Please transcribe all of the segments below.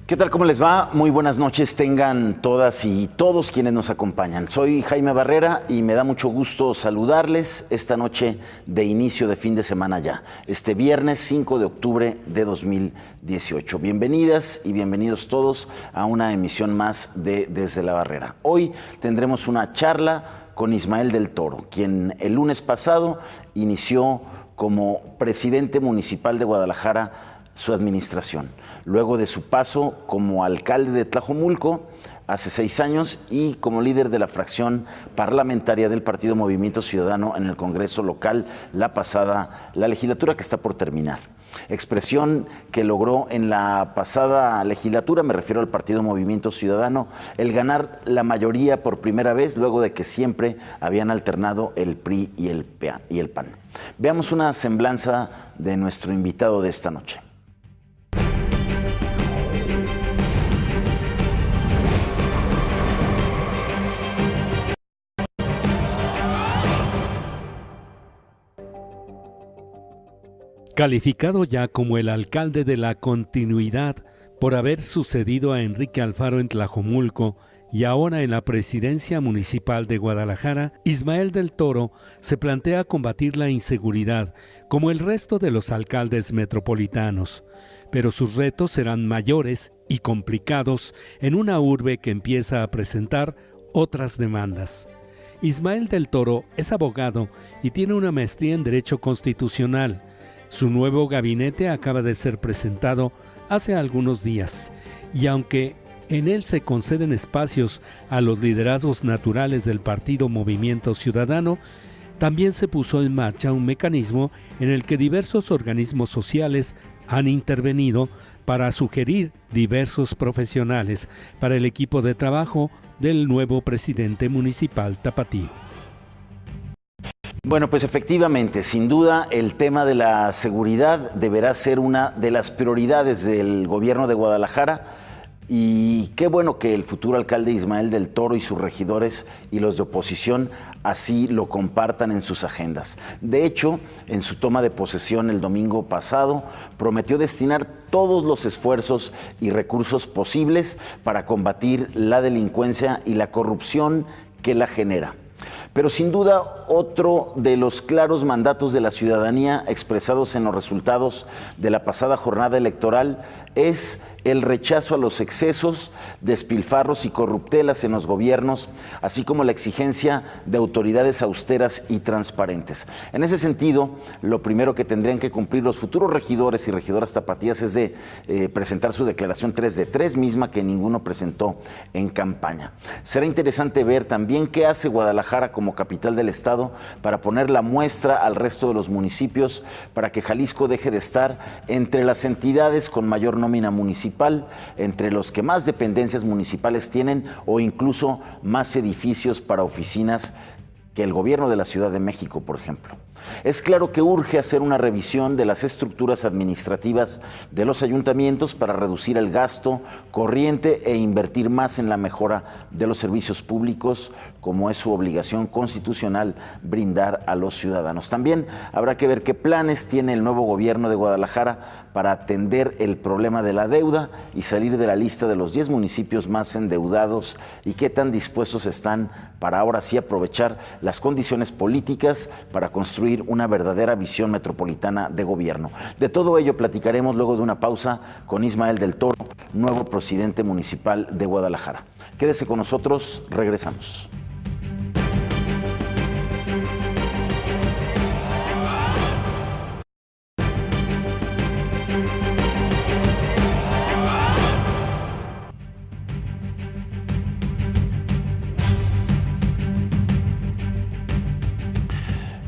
¿Qué tal? ¿Cómo les va? Muy buenas noches tengan todas y todos quienes nos acompañan. Soy Jaime Barrera y me da mucho gusto saludarles esta noche de inicio de fin de semana ya, este viernes 5 de octubre de 2018. Bienvenidas y bienvenidos todos a una emisión más de Desde la Barrera. Hoy tendremos una charla con Ismael del Toro, quien el lunes pasado inició como presidente municipal de Guadalajara su administración, luego de su paso como alcalde de Tlajomulco hace 6 años y como líder de la fracción parlamentaria del Partido Movimiento Ciudadano en el Congreso local la legislatura que está por terminar. Expresión que logró en la pasada legislatura, me refiero al Partido Movimiento Ciudadano, el ganar la mayoría por primera vez, luego de que siempre habían alternado el PRI y el PAN. Veamos una semblanza de nuestro invitado de esta noche. Calificado ya como el alcalde de la continuidad por haber sucedido a Enrique Alfaro en Tlajomulco y ahora en la presidencia municipal de Guadalajara, Ismael del Toro se plantea combatir la inseguridad como el resto de los alcaldes metropolitanos, pero sus retos serán mayores y complicados en una urbe que empieza a presentar otras demandas. Ismael del Toro es abogado y tiene una maestría en Derecho Constitucional. Su nuevo gabinete acaba de ser presentado hace algunos días, y aunque en él se conceden espacios a los liderazgos naturales del Partido Movimiento Ciudadano, también se puso en marcha un mecanismo en el que diversos organismos sociales han intervenido para sugerir diversos profesionales para el equipo de trabajo del nuevo presidente municipal tapatío. Bueno, pues efectivamente, sin duda, el tema de la seguridad deberá ser una de las prioridades del gobierno de Guadalajara y qué bueno que el futuro alcalde Ismael del Toro y sus regidores y los de oposición así lo compartan en sus agendas. De hecho, en su toma de posesión el domingo pasado, prometió destinar todos los esfuerzos y recursos posibles para combatir la delincuencia y la corrupción que la genera. Pero sin duda, otro de los claros mandatos de la ciudadanía expresados en los resultados de la pasada jornada electoral es el rechazo a los excesos, despilfarros y corruptelas en los gobiernos, así como la exigencia de autoridades austeras y transparentes. En ese sentido, lo primero que tendrían que cumplir los futuros regidores y regidoras tapatías es de presentar su declaración 3 de 3, misma que ninguno presentó en campaña. Será interesante ver también qué hace Guadalajara como capital del estado para poner la muestra al resto de los municipios para que Jalisco deje de estar entre las entidades con mayor nómina municipal, entre los que más dependencias municipales tienen o incluso más edificios para oficinas que el gobierno de la Ciudad de México, por ejemplo. Es claro que urge hacer una revisión de las estructuras administrativas de los ayuntamientos para reducir el gasto corriente e invertir más en la mejora de los servicios públicos, como es su obligación constitucional brindar a los ciudadanos. También habrá que ver qué planes tiene el nuevo gobierno de Guadalajara para atender el problema de la deuda y salir de la lista de los 10 municipios más endeudados y qué tan dispuestos están para ahora sí aprovechar las condiciones políticas para construir una verdadera visión metropolitana de gobierno. De todo ello platicaremos luego de una pausa con Ismael del Toro, nuevo presidente municipal de Guadalajara. Quédese con nosotros, regresamos.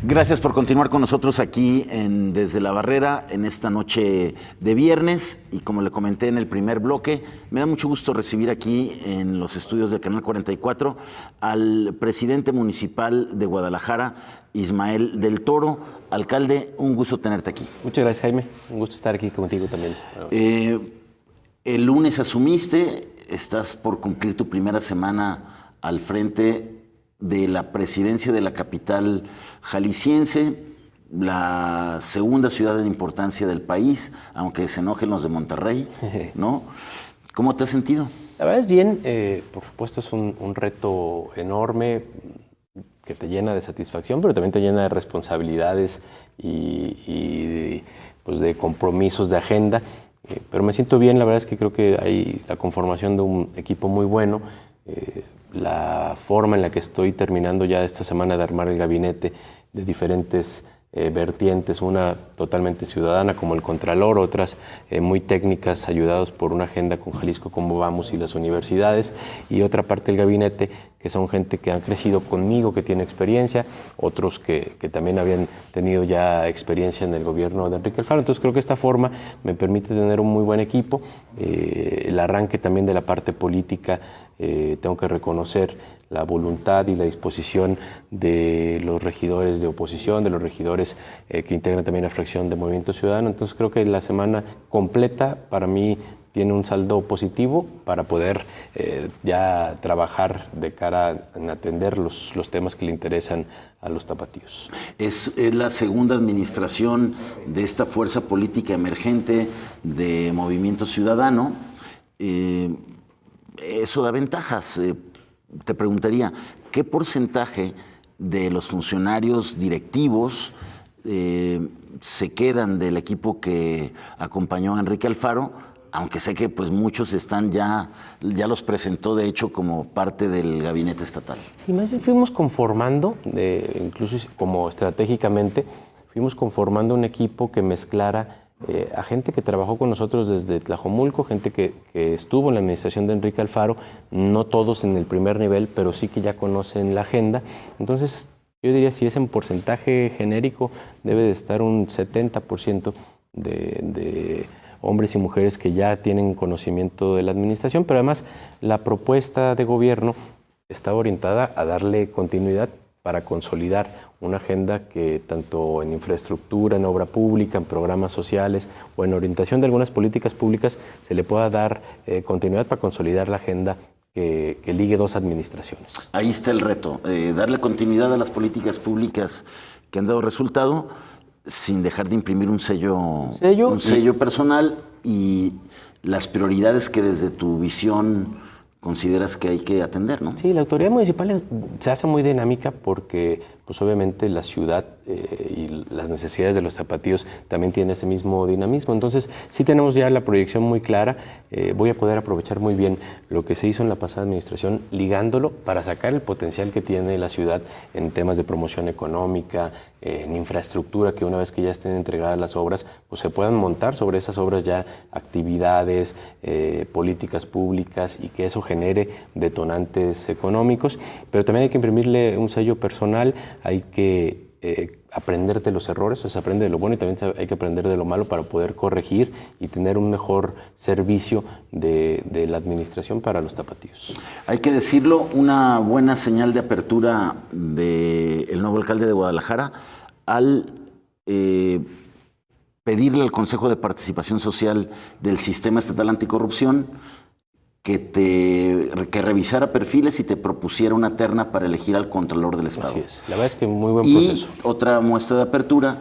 Gracias por continuar con nosotros aquí Desde la Barrera en esta noche de viernes y como le comenté en el primer bloque, me da mucho gusto recibir aquí en los estudios del Canal 44 al presidente municipal de Guadalajara, Ismael del Toro. Alcalde, un gusto tenerte aquí. Muchas gracias, Jaime. Un gusto estar aquí contigo también. El lunes asumiste, estás por cumplir tu primera semana al frente de la presidencia de la capital jalisciense, la segunda ciudad en importancia del país, aunque se enojen los de Monterrey, ¿no? ¿Cómo te has sentido? La verdad es bien, por supuesto es un reto enorme que te llena de satisfacción, pero también te llena de responsabilidades y pues de compromisos de agenda. Pero me siento bien, la verdad es que creo que hay la conformación de un equipo muy bueno, la forma en la que estoy terminando ya esta semana de armar el gabinete de diferentes vertientes, una totalmente ciudadana como el Contralor, otras muy técnicas ayudados por una agenda con Jalisco Cómo Vamos y las universidades, y otra parte del gabinete que son gente que han crecido conmigo, que tiene experiencia, otros que también habían tenido ya experiencia en el gobierno de Enrique Alfaro. Entonces creo que esta forma me permite tener un muy buen equipo. El arranque también de la parte política, tengo que reconocer la voluntad y la disposición de los regidores de oposición, de los regidores que integran también la fracción de Movimiento Ciudadano. Entonces creo que la semana completa para mí tiene un saldo positivo para poder ya trabajar de cara en atender los temas que le interesan a los tapatíos. Es la segunda administración de esta fuerza política emergente de Movimiento Ciudadano. Eso da ventajas. Te preguntaría, ¿qué porcentaje de los funcionarios directivos se quedan del equipo que acompañó a Enrique Alfaro? Aunque sé que pues muchos están ya los presentó de hecho como parte del gabinete estatal. Sí, más bien fuimos conformando, incluso como estratégicamente, fuimos conformando un equipo que mezclara a gente que trabajó con nosotros desde Tlajomulco, gente que estuvo en la administración de Enrique Alfaro, no todos en el primer nivel, pero sí que ya conocen la agenda. Entonces, yo diría, si es en porcentaje genérico, debe de estar un 70% de hombres y mujeres que ya tienen conocimiento de la administración, pero además la propuesta de gobierno está orientada a darle continuidad para consolidar una agenda que tanto en infraestructura, en obra pública, en programas sociales o en orientación de algunas políticas públicas se le pueda dar continuidad para consolidar la agenda que ligue dos administraciones. Ahí está el reto, darle continuidad a las políticas públicas que han dado resultado sin dejar de imprimir un sello personal y las prioridades que desde tu visión consideras que hay que atender, ¿no? Sí, la autoridad municipal se hace muy dinámica porque pues obviamente la ciudad y las necesidades de los tapatíos también tienen ese mismo dinamismo. Entonces sí tenemos ya la proyección muy clara. Voy a poder aprovechar muy bien lo que se hizo en la pasada administración, ligándolo para sacar el potencial que tiene la ciudad en temas de promoción económica, en infraestructura, que una vez que ya estén entregadas las obras, pues se puedan montar sobre esas obras ya actividades, políticas públicas y que eso genere detonantes económicos. Pero también hay que imprimirle un sello personal, hay que aprender de los errores, o sea, aprende de lo bueno y también hay que aprender de lo malo para poder corregir y tener un mejor servicio de la administración para los tapatíos. Hay que decirlo, una buena señal de apertura del nuevo alcalde de Guadalajara al pedirle al Consejo de Participación Social del Sistema Estatal Anticorrupción que revisara perfiles y te propusiera una terna para elegir al Contralor del Estado. Así es. La verdad es que muy buen proceso. Y otra muestra de apertura,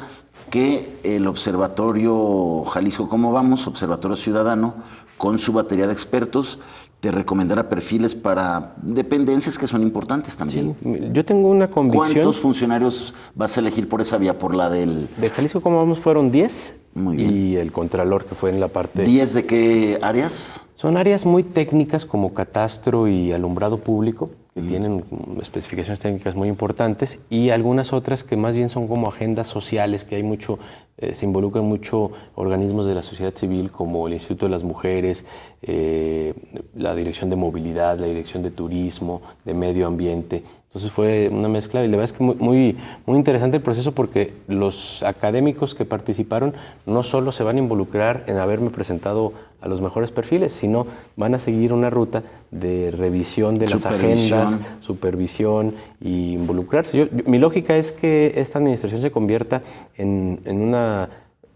que el Observatorio Jalisco Cómo Vamos, Observatorio Ciudadano, con su batería de expertos, te recomendará perfiles para dependencias que son importantes también. Sí, yo tengo una convicción. ¿Cuántos funcionarios vas a elegir por esa vía? Por la del... De Jalisco Cómo Vamos fueron 10. Muy bien. Y el Contralor, que fue en la parte... ¿10 de qué áreas? Son áreas muy técnicas como catastro y alumbrado público, que tienen especificaciones técnicas muy importantes, y algunas otras que más bien son como agendas sociales, que hay mucho, se involucran mucho organismos de la sociedad civil como el Instituto de las Mujeres, la Dirección de Movilidad, la Dirección de Turismo, de Medio Ambiente. Entonces fue una mezcla y la verdad es que muy interesante el proceso porque los académicos que participaron no solo se van a involucrar en haberme presentado a los mejores perfiles, sino van a seguir una ruta de revisión de las agendas, supervisión e involucrarse. Mi lógica es que esta administración se convierta en una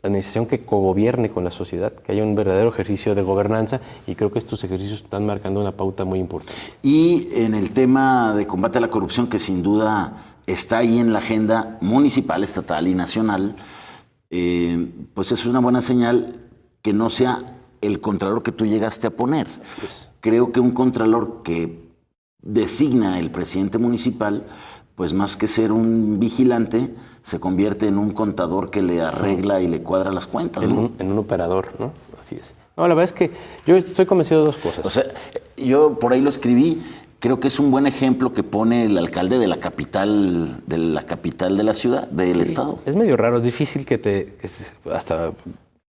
administración que cogobierne con la sociedad, que haya un verdadero ejercicio de gobernanza, y creo que estos ejercicios están marcando una pauta muy importante. Y en el tema de combate a la corrupción, que sin duda está ahí en la agenda municipal, estatal y nacional, pues es una buena señal que no sea el contralor que tú llegaste a poner. Pues, Creo que un contralor que designa el presidente municipal, pues más que ser un vigilante, se convierte en un contador que le arregla y le cuadra las cuentas, ¿no? en un operador, ¿no? Así es. No, la verdad es que yo estoy convencido de dos cosas. O sea, yo por ahí lo escribí, creo que es un buen ejemplo que pone el alcalde de la capital de la ciudad, del estado. Es medio raro, es difícil hasta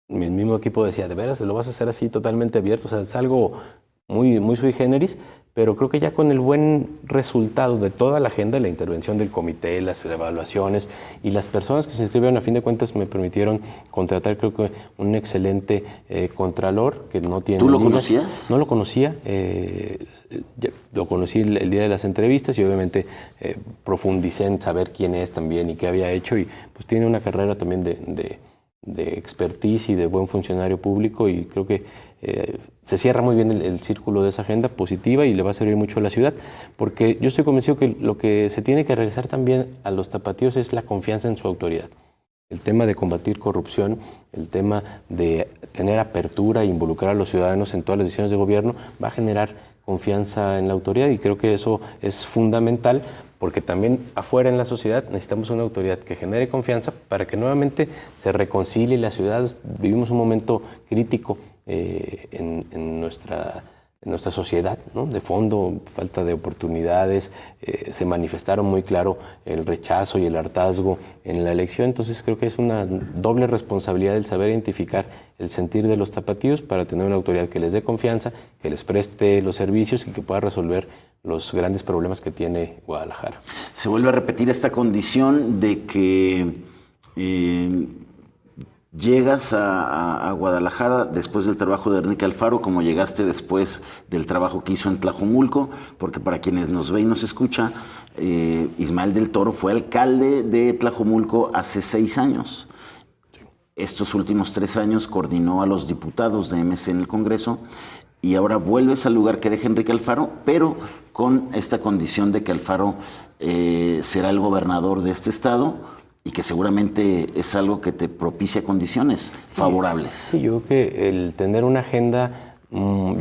mi mismo equipo decía, ¿de veras lo vas a hacer así totalmente abierto? O sea, es algo muy, muy sui generis, pero creo que ya con el buen resultado de toda la agenda, la intervención del comité, las evaluaciones y las personas que se inscribieron, a fin de cuentas me permitieron contratar, creo que un excelente contralor que no tiene... ¿Tú lo ligas. conocías? No lo conocía, lo conocí el día de las entrevistas y obviamente profundicé en saber quién es también y qué había hecho, y pues tiene una carrera también de expertise y de buen funcionario público, y creo que se cierra muy bien el círculo de esa agenda positiva y le va a servir mucho a la ciudad, porque yo estoy convencido que lo que se tiene que regresar también a los tapatíos es la confianza en su autoridad. El tema de combatir corrupción, el tema de tener apertura e involucrar a los ciudadanos en todas las decisiones de gobierno va a generar confianza en la autoridad, y creo que eso es fundamental, porque también afuera en la sociedad necesitamos una autoridad que genere confianza para que nuevamente se reconcilie la ciudad. Vivimos un momento crítico en nuestra sociedad, ¿no? De fondo, falta de oportunidades, se manifestaron muy claro el rechazo y el hartazgo en la elección, entonces creo que es una doble responsabilidad el saber identificar el sentir de los tapatíos para tener una autoridad que les dé confianza, que les preste los servicios y que pueda resolver los grandes problemas que tiene Guadalajara. Se vuelve a repetir esta condición de que llegas a Guadalajara después del trabajo de Enrique Alfaro, como llegaste después del trabajo que hizo en Tlajomulco, porque para quienes nos ve y nos escucha, Ismael del Toro fue alcalde de Tlajomulco hace 6 años. Estos últimos 3 años coordinó a los diputados de MC en el Congreso, y ahora vuelves al lugar que deja Enrique Alfaro, pero con esta condición de que Alfaro será el gobernador de este estado, y que seguramente es algo que te propicia condiciones favorables. Sí, yo creo que el tener una agenda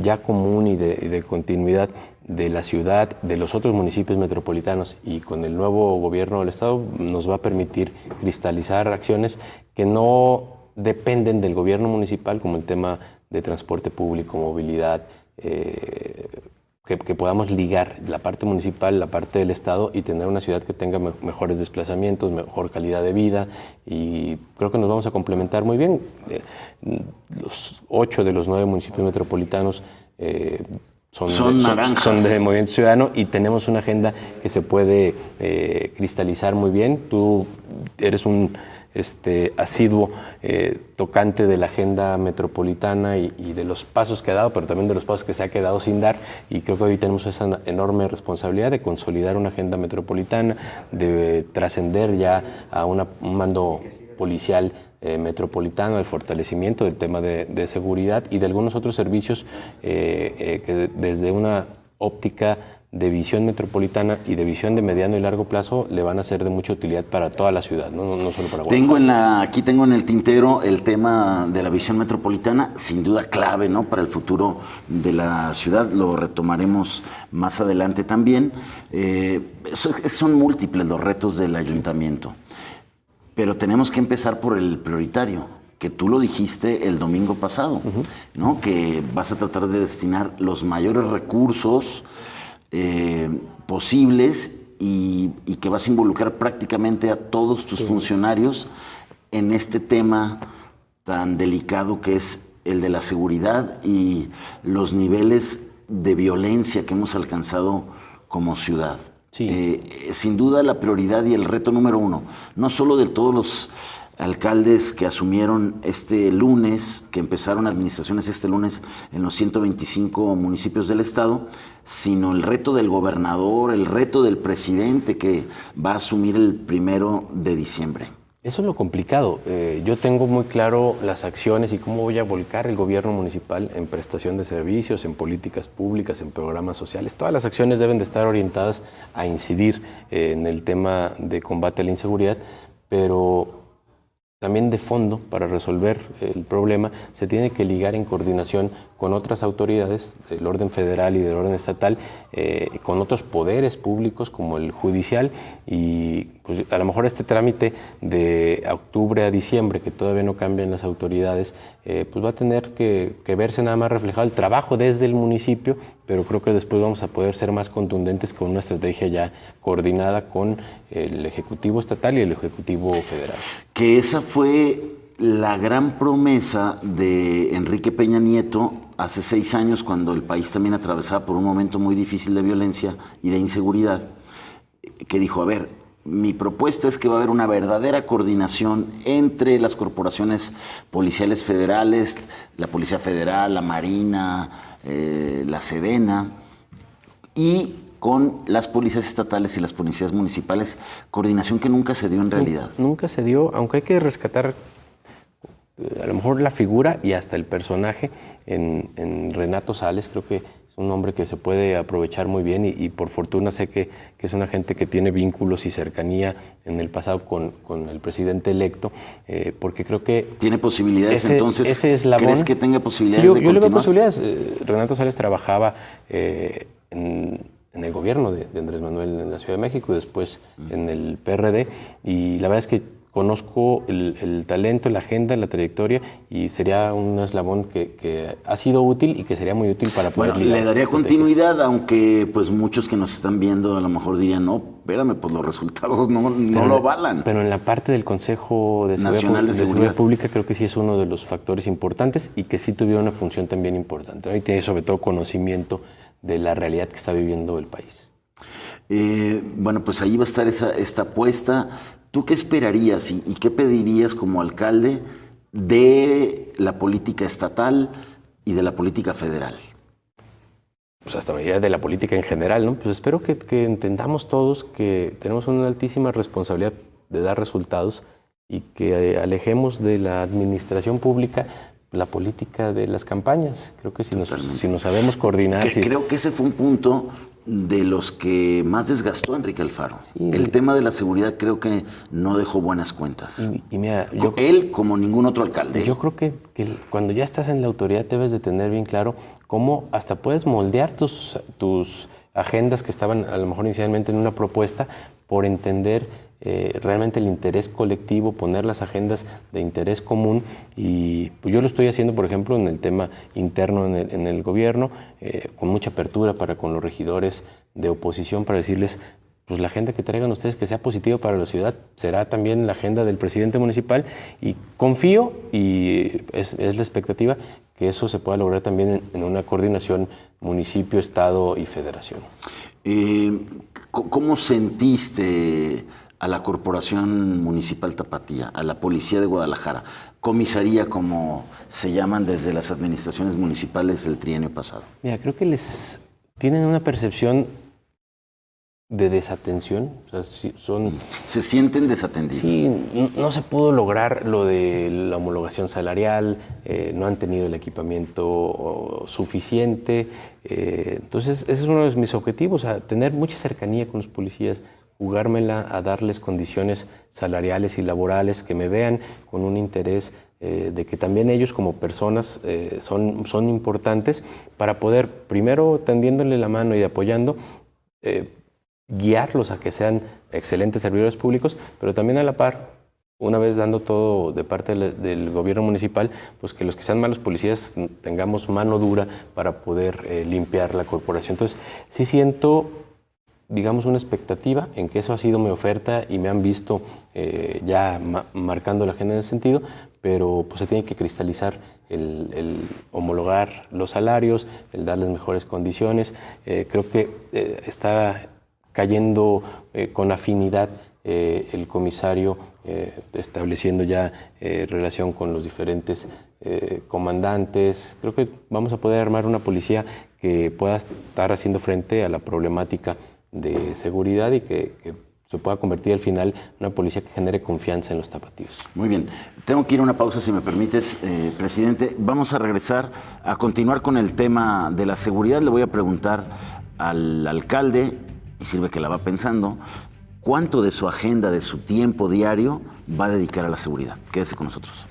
ya común y de continuidad de la ciudad, de los otros municipios metropolitanos, y con el nuevo gobierno del estado nos va a permitir cristalizar acciones que no dependen del gobierno municipal, como el tema de transporte público, movilidad, que podamos ligar la parte municipal, la parte del estado, y tener una ciudad que tenga mejores desplazamientos, mejor calidad de vida, y creo que nos vamos a complementar muy bien. Los 8 de los 9 municipios metropolitanos son de Movimiento Ciudadano, y tenemos una agenda que se puede cristalizar muy bien. Tú eres un asiduo tocante de la agenda metropolitana y de los pasos que ha dado, pero también de los pasos que se ha quedado sin dar, y creo que hoy tenemos esa enorme responsabilidad de consolidar una agenda metropolitana, de trascender ya a un mando policial metropolitano, el fortalecimiento del tema de seguridad y de algunos otros servicios que desde una óptica de visión metropolitana y de visión de mediano y largo plazo le van a ser de mucha utilidad para toda la ciudad, no solo para Guadalajara. Aquí tengo en el tintero el tema de la visión metropolitana, sin duda clave, ¿no?, para el futuro de la ciudad. Lo retomaremos más adelante también. Son múltiples los retos del ayuntamiento, pero tenemos que empezar por el prioritario, que tú lo dijiste el domingo pasado, ¿no?, que vas a tratar de destinar los mayores recursos posibles, y que vas a involucrar prácticamente a todos tus funcionarios en este tema tan delicado que es el de la seguridad y los niveles de violencia que hemos alcanzado como ciudad. Sí. Sin duda la prioridad y el reto número 1, no solo de todos los alcaldes que asumieron este lunes, que empezaron administraciones este lunes en los 125 municipios del estado, sino el reto del gobernador, el reto del presidente que va a asumir el 1 de diciembre. Eso es lo complicado. Yo tengo muy claro las acciones y cómo voy a volcar el gobierno municipal en prestación de servicios, en políticas públicas, en programas sociales. Todas las acciones deben de estar orientadas a incidir en el tema de combate a la inseguridad, pero también de fondo, para resolver el problema, se tiene que ligar en coordinación con otras autoridades del orden federal y del orden estatal, con otros poderes públicos como el judicial, y pues a lo mejor este trámite de octubre a diciembre, que todavía no cambian las autoridades, pues va a tener que verse nada más reflejado el trabajo desde el municipio, pero creo que después vamos a poder ser más contundentes con una estrategia ya coordinada con el Ejecutivo Estatal y el Ejecutivo Federal. Que esa fue la gran promesa de Enrique Peña Nieto hace 6 años, cuando el país también atravesaba por un momento muy difícil de violencia y de inseguridad, que dijo, a ver, mi propuesta es que va a haber una verdadera coordinación entre las corporaciones policiales federales, la Policía Federal, la Marina, la Sedena, y con las policías estatales y las policías municipales, coordinación que nunca se dio en realidad. Nunca se dio, aunque hay que rescatar a lo mejor la figura y hasta el personaje en Renato Sales. Creo que es un hombre que se puede aprovechar muy bien y por fortuna sé que es una gente que tiene vínculos y cercanía en el pasado con el presidente electo, porque creo que... ¿Tiene posibilidades entonces? Ese eslabón, ¿crees que tenga posibilidades de continuar? Yo le veo posibilidades. Renato Sales trabajaba en el gobierno de Andrés Manuel en la Ciudad de México y después en el PRD, y la verdad es que conozco el talento, la agenda, la trayectoria, y sería un eslabón que ha sido útil y que sería muy útil para poder... Bueno, le daría continuidad, aunque pues muchos que nos están viendo a lo mejor dirían, no, espérame, pues los resultados no lo avalan. Pero en la parte del Consejo Nacional de Seguridad Pública creo que sí es uno de los factores importantes y que sí tuvieron una función también importante, ¿no? Y tiene sobre todo conocimiento de la realidad que está viviendo el país. Bueno, pues ahí va a estar esta apuesta. ¿Tú qué esperarías y qué pedirías como alcalde de la política estatal y de la política federal? Pues hasta medida de la política en general, ¿no? Pues espero que entendamos todos que tenemos una altísima responsabilidad de dar resultados y que alejemos de la administración pública la política de las campañas. Creo que si nos sabemos coordinar... Creo que ese fue un punto de los que más desgastó a Enrique Alfaro. Sí. El tema de la seguridad creo que no dejó buenas cuentas. Y mira, él como ningún otro alcalde. Yo creo que cuando ya estás en la autoridad debes de tener bien claro cómo hasta puedes moldear tus agendas que estaban a lo mejor inicialmente en una propuesta por entender realmente el interés colectivo, poner las agendas de interés común, y pues yo lo estoy haciendo, por ejemplo, en el tema interno en el gobierno, con mucha apertura para con los regidores de oposición, para decirles, pues la agenda que traigan ustedes que sea positiva para la ciudad será también la agenda del presidente municipal, y confío, y es la expectativa, que eso se pueda lograr también en una coordinación municipio, estado y federación. ¿Cómo sentiste a la Corporación Municipal Tapatía, a la Policía de Guadalajara, comisaría como se llaman desde las administraciones municipales del trienio pasado? Mira, creo que tienen una percepción de desatención, o sea, se sienten desatendidos. Sí, no se pudo lograr lo de la homologación salarial, no han tenido el equipamiento suficiente, entonces ese es uno de mis objetivos, tener mucha cercanía con los policías, jugármela a darles condiciones salariales y laborales que me vean con un interés de que también ellos como personas son importantes para poder, primero tendiéndole la mano y apoyando, guiarlos a que sean excelentes servidores públicos, pero también a la par, una vez dando todo de parte del gobierno municipal, pues que los que sean malos policías tengamos mano dura para poder limpiar la corporación. Entonces, sí siento, digamos, una expectativa en que eso ha sido mi oferta y me han visto ya marcando la agenda en ese sentido, pero pues se tiene que cristalizar el homologar los salarios, el darles mejores condiciones. Creo que está cayendo con afinidad el comisario, estableciendo ya relación con los diferentes comandantes. Creo que vamos a poder armar una policía que pueda estar haciendo frente a la problemática de seguridad y que se pueda convertir al final en una policía que genere confianza en los tapatíos. Muy bien. Tengo que ir a una pausa, si me permites, presidente. Vamos a regresar a continuar con el tema de la seguridad. Le voy a preguntar al alcalde, y sirve que la va pensando, ¿Cuánto de su agenda, de su tiempo diario va a dedicar a la seguridad? Quédese con nosotros.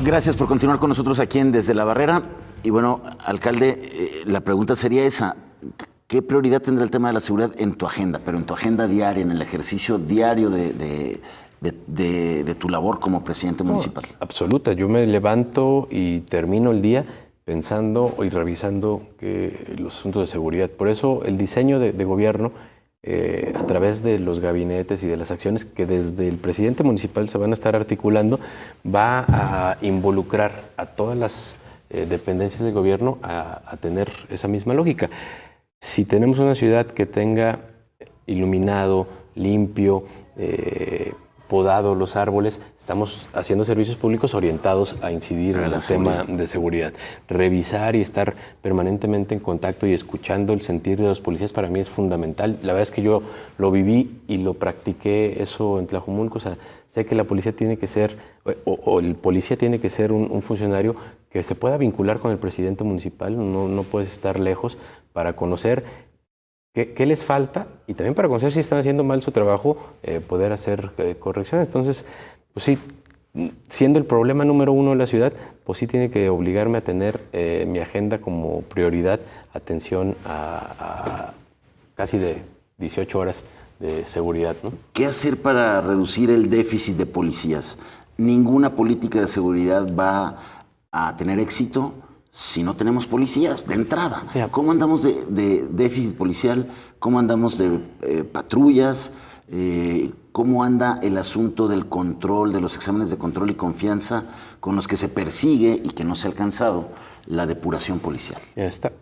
Gracias por continuar con nosotros aquí en Desde la Barrera. Y bueno, alcalde, la pregunta sería esa. ¿Qué prioridad tendrá el tema de la seguridad en tu agenda, pero en tu agenda diaria, en el ejercicio diario de tu labor como presidente municipal? Absoluta. Yo me levanto y termino el día pensando y revisando los asuntos de seguridad. Por eso el diseño de gobierno, a través de los gabinetes y de las acciones que desde el presidente municipal se van a estar articulando, va a involucrar a todas las dependencias del gobierno a tener esa misma lógica. Si tenemos una ciudad que tenga iluminado, limpio, podado los árboles, estamos haciendo servicios públicos orientados a incidir en el tema de seguridad. Revisar y estar permanentemente en contacto y escuchando el sentir de los policías para mí es fundamental. La verdad es que yo lo viví y lo practiqué eso en Tlajomulco. O sea, sé que la policía tiene que ser, o el policía tiene que ser un funcionario que se pueda vincular con el presidente municipal. No puedes estar lejos para conocer ¿qué les falta? Y también para conocer si están haciendo mal su trabajo, poder hacer correcciones. Entonces, pues sí, siendo el problema número uno de la ciudad, pues sí tiene que obligarme a tener mi agenda como prioridad, atención a casi de 18 horas de seguridad, ¿no? ¿Qué hacer para reducir el déficit de policías? Ninguna política de seguridad va a tener éxito si no tenemos policías de entrada. ¿Cómo andamos de déficit policial? ¿Cómo andamos de patrullas? ¿Cómo anda el asunto del control, de los exámenes de control y confianza con los que se persigue y que no se ha alcanzado la depuración policial? Ya está.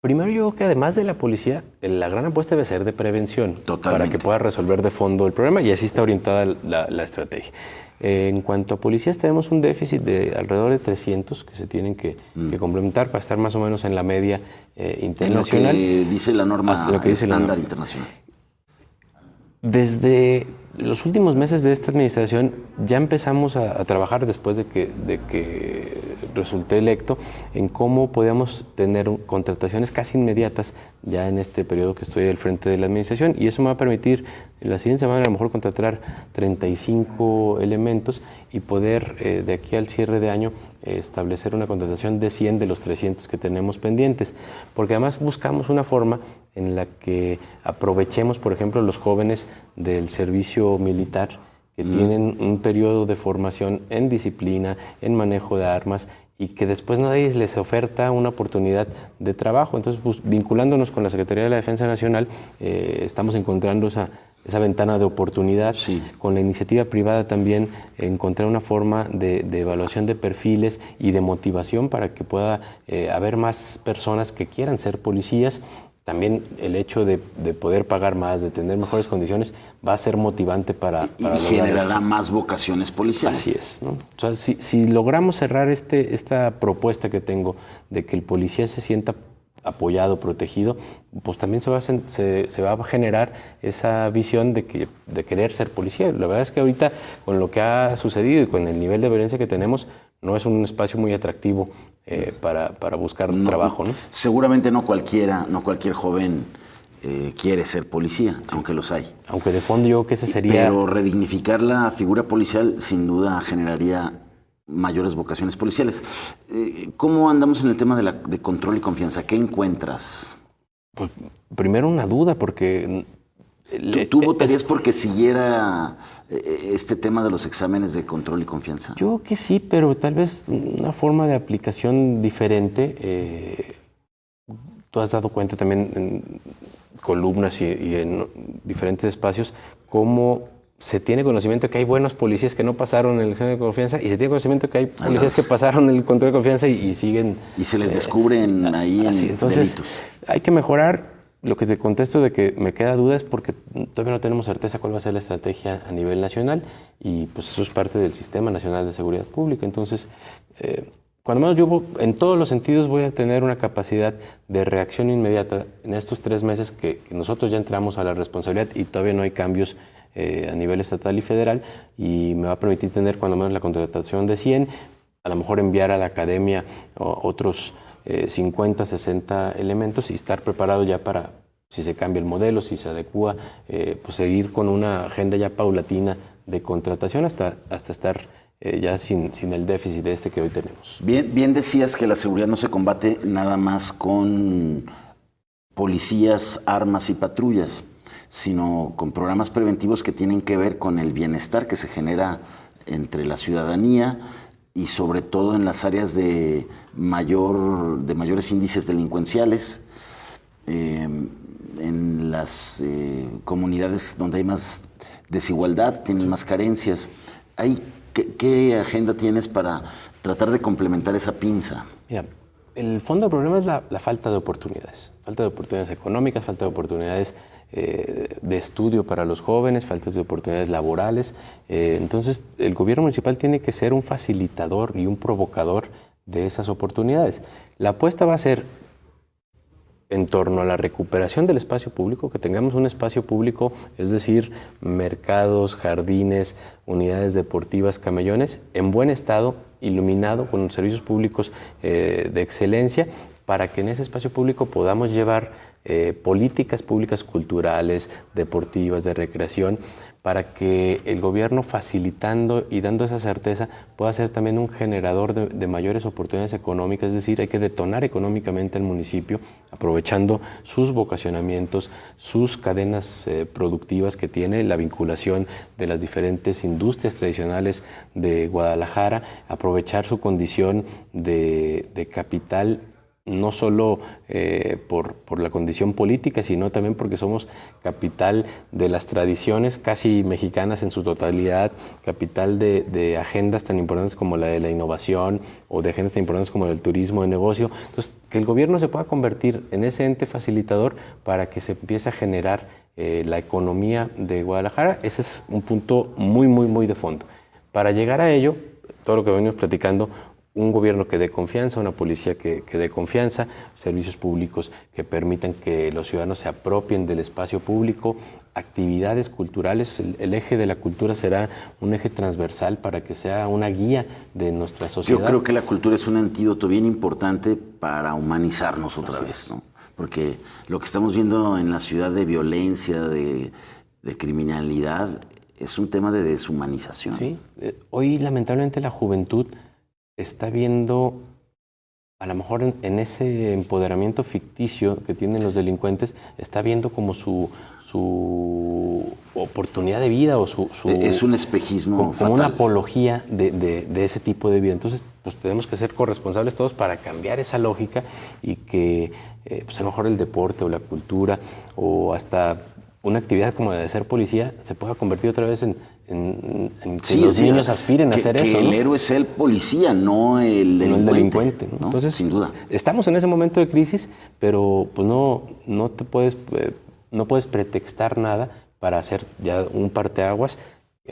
Primero, yo creo que además de la policía, la gran apuesta debe ser de prevención. Totalmente. Para que pueda resolver de fondo el problema, y así está orientada la estrategia. En cuanto a policías, tenemos un déficit de alrededor de 300 que se tienen que complementar para estar más o menos en la media internacional. En lo que dice la norma, lo que dice estándar internacional. Desde los últimos meses de esta administración ya empezamos a trabajar, después de que resulté electo, en cómo podíamos tener contrataciones casi inmediatas ya en este periodo que estoy al frente de la administración, y eso me va a permitir en la siguiente semana a lo mejor contratar 35 elementos y poder de aquí al cierre de año establecer una contratación de 100 de los 300 que tenemos pendientes, porque además buscamos una forma en la que aprovechemos, por ejemplo, los jóvenes del servicio militar que tienen un periodo de formación en disciplina, en manejo de armas, y que después nadie les oferta una oportunidad de trabajo. Entonces, pues, vinculándonos con la Secretaría de la Defensa Nacional, estamos encontrando esa ventana de oportunidad. Sí. Con la iniciativa privada también encontrar una forma de evaluación de perfiles y de motivación para que pueda haber más personas que quieran ser policías. También el hecho de poder pagar más, de tener mejores condiciones, va a ser motivante para y generará más vocaciones policiales. Así es, ¿no? O sea, si logramos cerrar esta propuesta que tengo de que el policía se sienta apoyado, protegido, pues también se va a generar esa visión de querer ser policía. La verdad es que ahorita, con lo que ha sucedido y con el nivel de violencia que tenemos, no es un espacio muy atractivo para buscar trabajo, ¿no? Seguramente no cualquier joven quiere ser policía, aunque los hay. Aunque de fondo yo creo que ese sería... Pero redignificar la figura policial sin duda generaría mayores vocaciones policiales. ¿Cómo andamos en el tema de control y confianza? ¿Qué encuentras? Pues primero una duda, porque... ¿Tú votarías porque siguiera este tema de los exámenes de control y confianza? Yo creo que sí, pero tal vez una forma de aplicación diferente. Tú has dado cuenta también en columnas y en diferentes espacios cómo se tiene conocimiento de que hay buenos policías que no pasaron el examen de confianza, y se tiene conocimiento de que hay policías que pasaron el control de confianza y siguen... Y se les descubren ahí en entonces, delitos. Hay que mejorar. Lo que te contesto de que me queda duda es porque todavía no tenemos certeza cuál va a ser la estrategia a nivel nacional, y pues eso es parte del Sistema Nacional de Seguridad Pública. Entonces, cuando menos yo en todos los sentidos voy a tener una capacidad de reacción inmediata en estos 3 meses que nosotros ya entramos a la responsabilidad y todavía no hay cambios a nivel estatal y federal, y me va a permitir tener cuando menos la contratación de 100, a lo mejor enviar a la academia otros 50, 60 elementos y estar preparado ya para, si se cambia el modelo, si se adecúa, pues seguir con una agenda ya paulatina de contratación hasta estar ya sin el déficit que hoy tenemos. Bien decías que la seguridad no se combate nada más con policías, armas y patrullas, sino con programas preventivos que tienen que ver con el bienestar que se genera entre la ciudadanía y sobre todo en las áreas de mayores índices delincuenciales, en las comunidades donde hay más desigualdad, tienen más carencias. ¿Qué agenda tienes para tratar de complementar esa pinza? Mira, el fondo del problema es la falta de oportunidades. Falta de oportunidades económicas, falta de oportunidades de estudio para los jóvenes, falta de oportunidades laborales. Entonces, el gobierno municipal tiene que ser un facilitador y un provocador de esas oportunidades. La apuesta va a ser en torno a la recuperación del espacio público, que tengamos un espacio público, es decir, mercados, jardines, unidades deportivas, camellones, en buen estado, iluminado, con servicios públicos de excelencia, para que en ese espacio público podamos llevar políticas públicas culturales, deportivas, de recreación, para que el gobierno, facilitando y dando esa certeza, pueda ser también un generador de mayores oportunidades económicas. Es decir, hay que detonar económicamente al municipio, aprovechando sus vocacionamientos, sus cadenas productivas que tiene, la vinculación de las diferentes industrias tradicionales de Guadalajara, aprovechar su condición de capital, no solo por la condición política, sino también porque somos capital de las tradiciones casi mexicanas en su totalidad, capital de agendas tan importantes como la de la innovación o de agendas tan importantes como la del turismo de negocio. Entonces, que el gobierno se pueda convertir en ese ente facilitador para que se empiece a generar la economía de Guadalajara, ese es un punto muy, muy, muy de fondo. Para llegar a ello, todo lo que venimos platicando, un gobierno que dé confianza, una policía que dé confianza, servicios públicos que permitan que los ciudadanos se apropien del espacio público, actividades culturales. El eje de la cultura será un eje transversal para que sea una guía de nuestra sociedad. Yo creo que la cultura es un antídoto bien importante para humanizarnos otra vez, ¿no? Porque lo que estamos viendo en la ciudad de violencia, de criminalidad, es un tema de deshumanización. Sí, hoy lamentablemente la juventud está viendo, a lo mejor en ese empoderamiento ficticio que tienen los delincuentes, está viendo como su oportunidad de vida o es un espejismo como una apología de ese tipo de vida. Entonces, pues tenemos que ser corresponsables todos para cambiar esa lógica y que pues a lo mejor el deporte o la cultura o hasta una actividad como la de ser policía se pueda convertir otra vez en que los niños aspiren a hacer eso. Que el héroe es el policía, no el delincuente. ¿no? Entonces, sin duda. Estamos en ese momento de crisis, pero pues no puedes pretextar nada para hacer ya un parteaguas,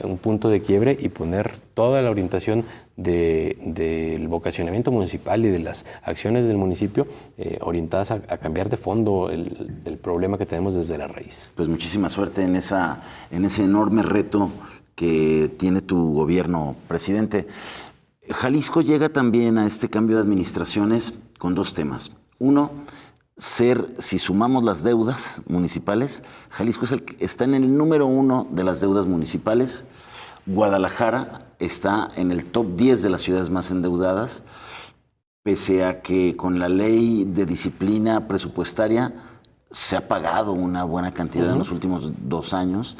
un punto de quiebre y poner toda la orientación del vocacionamiento municipal y de las acciones del municipio orientadas a cambiar de fondo el problema que tenemos desde la raíz. Pues muchísima suerte en ese enorme reto que tiene tu gobierno, presidente. Jalisco llega también a este cambio de administraciones con 2 temas. Uno, si sumamos las deudas municipales, Jalisco está en el número 1 de las deudas municipales. Guadalajara está en el top 10 de las ciudades más endeudadas, pese a que con la ley de disciplina presupuestaria se ha pagado una buena cantidad en los últimos 2 años,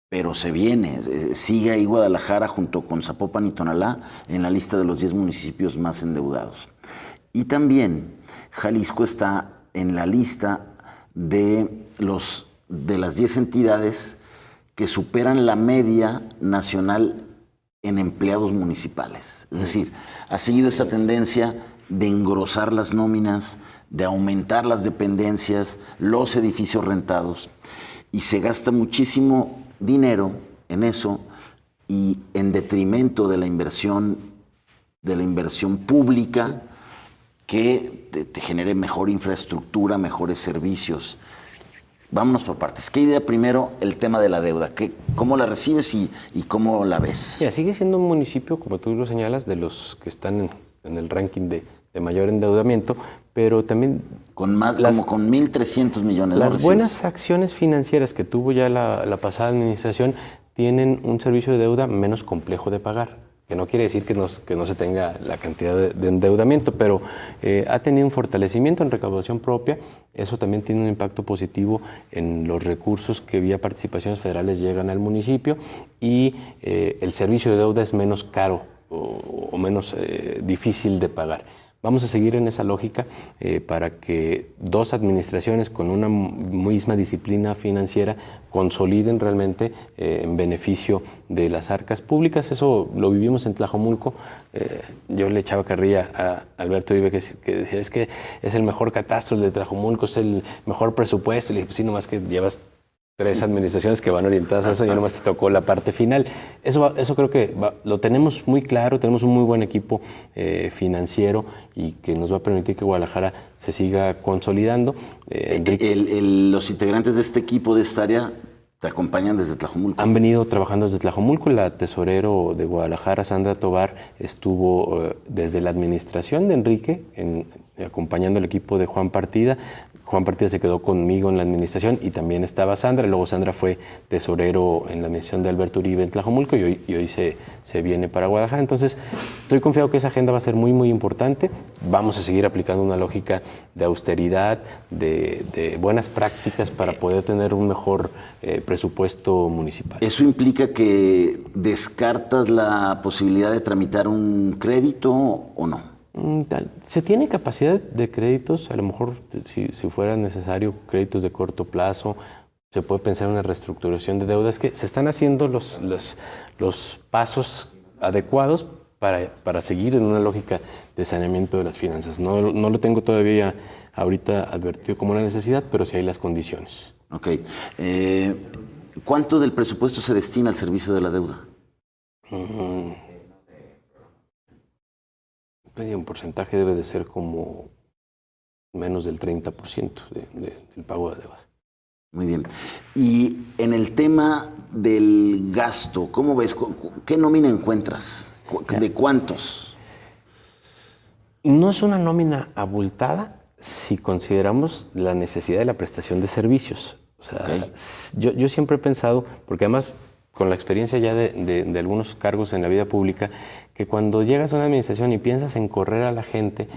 pero sigue ahí Guadalajara junto con Zapopan y Tonalá en la lista de los 10 municipios más endeudados. Y también Jalisco está en la lista de las 10 entidades que superan la media nacional en empleados municipales. Es decir, ha seguido esta tendencia de engrosar las nóminas, de aumentar las dependencias, los edificios rentados, y se gasta muchísimo dinero en eso y en detrimento de la inversión de la inversión pública que te genere mejor infraestructura, mejores servicios. Vámonos por partes. ¿Qué idea primero el tema de la deuda? ¿Cómo la recibes y cómo la ves? Mira, sigue siendo un municipio, como tú lo señalas, de los que están en el ranking de mayor endeudamiento, pero también con como con 1.300 millones. Las buenas acciones financieras que tuvo ya la pasada administración tienen un servicio de deuda menos complejo de pagar, que no quiere decir que no se tenga la cantidad de endeudamiento, pero ha tenido un fortalecimiento en recaudación propia. Eso también tiene un impacto positivo en los recursos que vía participaciones federales llegan al municipio, y el servicio de deuda es menos caro o menos difícil de pagar. Vamos a seguir en esa lógica para que dos administraciones con una misma disciplina financiera consoliden realmente en beneficio de las arcas públicas. Eso lo vivimos en Tlajomulco. Yo le echaba carrilla a Alberto Uribe, que decía, es que es el mejor catastro de Tlajomulco, es el mejor presupuesto. Y le dije, pues sí, nomás que llevas 3 administraciones que van orientadas a eso, ya nomás te tocó la parte final. Eso creo que lo tenemos muy claro, tenemos un muy buen equipo financiero y que nos va a permitir que Guadalajara se siga consolidando. Los integrantes de este equipo, de esta área, te acompañan desde Tlajomulco. Han venido trabajando desde Tlajomulco. La tesorero de Guadalajara, Sandra Tobar, estuvo desde la administración de Enrique, acompañando al equipo de Juan Partida. Juan Partida se quedó conmigo en la administración y también estaba Sandra. Luego Sandra fue tesorero en la administración de Alberto Uribe en Tlajomulco y hoy se viene para Guadalajara. Entonces, estoy confiado que esa agenda va a ser muy, muy importante. Vamos a seguir aplicando una lógica de austeridad, de buenas prácticas para poder tener un mejor presupuesto municipal. ¿Eso implica que descartas la posibilidad de tramitar un crédito o no? Se tiene capacidad de créditos, a lo mejor si fuera necesario créditos de corto plazo, se puede pensar en una reestructuración de deudas, que se están haciendo los pasos adecuados para seguir en una lógica de saneamiento de las finanzas. No lo tengo todavía ahorita advertido como una necesidad, pero sí hay las condiciones. Ok. ¿Cuánto del presupuesto se destina al servicio de la deuda? Un porcentaje debe de ser como menos del 30% del pago de deuda. Muy bien. Y en el tema del gasto, ¿cómo ves? ¿Qué nómina encuentras? ¿De cuántos? No es una nómina abultada si consideramos la necesidad de la prestación de servicios. O sea, okay. Yo siempre he pensado, porque además con la experiencia ya de algunos cargos en la vida pública, que cuando llegas a una administración y piensas en correr a la gente,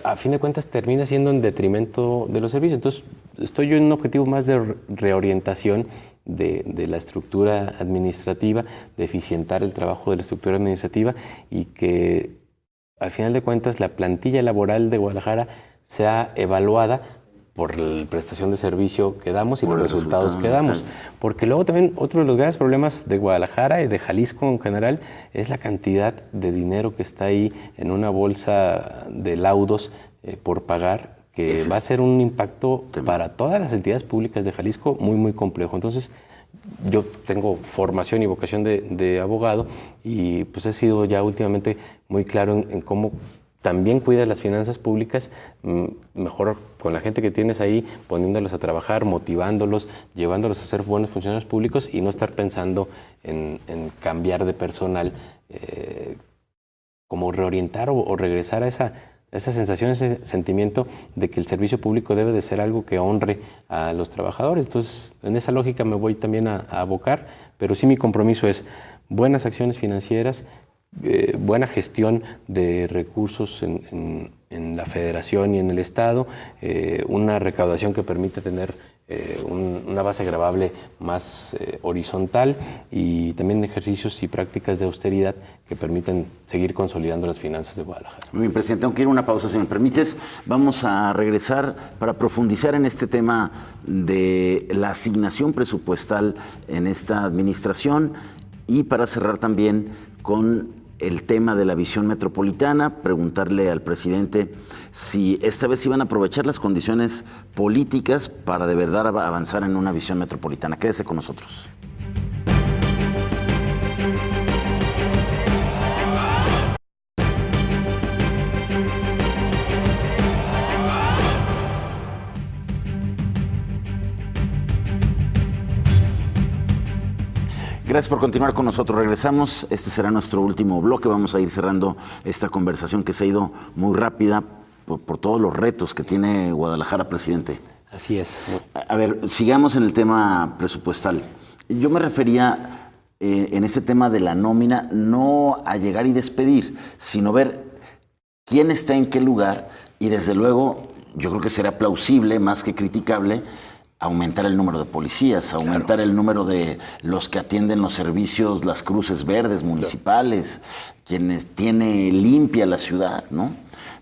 a fin de cuentas termina siendo en detrimento de los servicios. Entonces, estoy yo en un objetivo más de reorientación de la estructura administrativa, de eficientar el trabajo de la estructura administrativa y que, al final de cuentas, la plantilla laboral de Guadalajara sea evaluada por la prestación de servicio que damos y los resultados que damos. Porque luego también otro de los grandes problemas de Guadalajara y de Jalisco en general es la cantidad de dinero que está ahí en una bolsa de laudos por pagar, que va a ser un impacto para todas las entidades públicas de Jalisco muy, muy complejo. Entonces, yo tengo formación y vocación de abogado y pues he sido ya últimamente muy claro en cómo también cuidas las finanzas públicas, mejor con la gente que tienes ahí, poniéndolos a trabajar, motivándolos, llevándolos a ser buenos funcionarios públicos y no estar pensando en cambiar de personal, como reorientar o regresar a esa sensación, ese sentimiento de que el servicio público debe de ser algo que honre a los trabajadores. Entonces, en esa lógica me voy también a abocar, pero sí mi compromiso es buenas acciones financieras, buena gestión de recursos en la federación y en el estado, una recaudación que permita tener una base gravable más horizontal y también ejercicios y prácticas de austeridad que permitan seguir consolidando las finanzas de Guadalajara. Muy bien, presidente, tengo que ir a una pausa, si me permites. Vamos a regresar para profundizar en este tema de la asignación presupuestal en esta administración y para cerrar también con el tema de la visión metropolitana, preguntarle al presidente si esta vez iban a aprovechar las condiciones políticas para de verdad avanzar en una visión metropolitana. Quédese con nosotros. Gracias por continuar con nosotros. Regresamos. Este será nuestro último bloque. Vamos a ir cerrando esta conversación que se ha ido muy rápida por todos los retos que tiene Guadalajara, presidente. Así es. A ver, sigamos en el tema presupuestal. Yo me refería en este tema de la nómina no a llegar y despedir, sino ver quién está en qué lugar y desde luego yo creo que será plausible, más que criticable, aumentar el número de policías, aumentar el número de los que atienden los servicios, las cruces verdes municipales, quienes tiene limpia la ciudad, ¿no?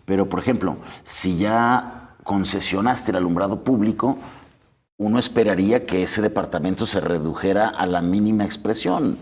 Pero, por ejemplo, si ya concesionaste el alumbrado público, uno esperaría que ese departamento se redujera a la mínima expresión.